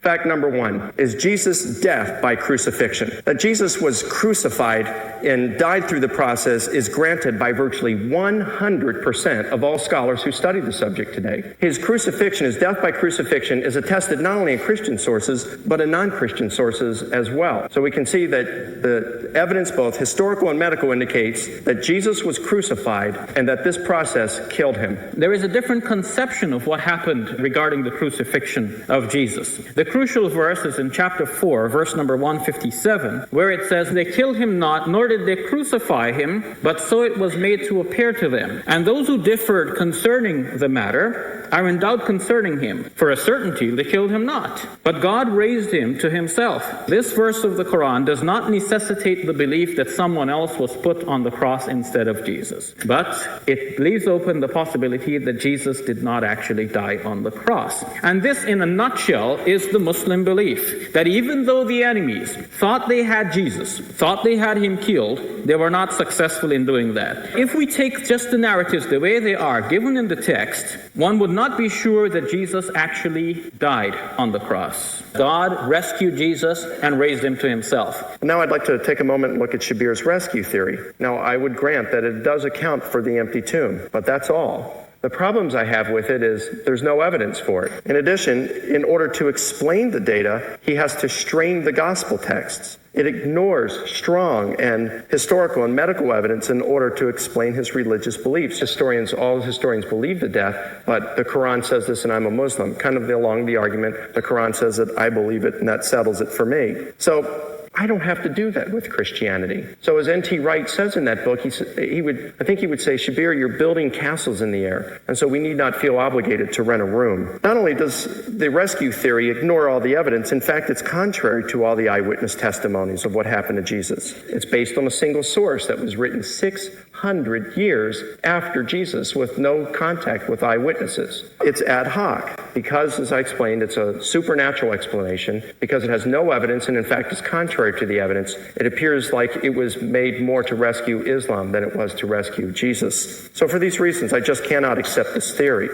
Fact number one is Jesus' death by crucifixion. That Jesus was crucified and died through the process is granted by virtually 100% of all scholars who study the subject today. His crucifixion, his death by crucifixion, is attested not only in Christian sources, but in non-Christian sources as well. So we can see that the evidence, both historical and medical, indicates that Jesus was crucified and that this process killed him. There is a different conception of what happened regarding the crucifixion of Jesus. The crucial verse is in chapter 4, verse number 157, where it says, "They killed him not, nor did they crucify him, but so it was made to appear to them. And those who differed concerning the matter are in doubt concerning him. For a certainty they killed him not, but God raised him to himself." This verse of the Quran does not necessitate the belief that someone else was put on the cross instead of Jesus, but it leaves open the possibility that Jesus did not actually die on the cross. And this, in a nutshell, is the Muslim belief, that even though the enemies thought they had Jesus, thought they had him killed, they were not successful in doing that. If we take just the narratives the way they are given in the text, one would not be sure that Jesus actually died on the cross. God rescued Jesus and raised him to himself. Now I'd like to take a moment and look at Shabir's rescue theory. Now, I would grant that it does account for the empty tomb, but that's all. The problems I have with it is there's no evidence for it. In addition, in order to explain the data, he has to strain the gospel texts. It ignores strong and historical and medical evidence in order to explain his religious beliefs. All historians believe the death, but the Quran says this and I'm a Muslim. Kind of along the argument, the Quran says that I believe it and that settles it for me. So I don't have to do that with Christianity. So as N.T. Wright says in that book, I think he would say, Shabir, you're building castles in the air, and so we need not feel obligated to rent a room. Not only does the rescue theory ignore all the evidence, in fact, it's contrary to all the eyewitness testimonies of what happened to Jesus. It's based on a single source that was written 600 years after Jesus with no contact with eyewitnesses. It's ad hoc because, as I explained, it's a supernatural explanation because it has no evidence and, in fact, is contrary to the evidence. It appears like it was made more to rescue Islam than it was to rescue Jesus. So for these reasons, I just cannot accept this theory.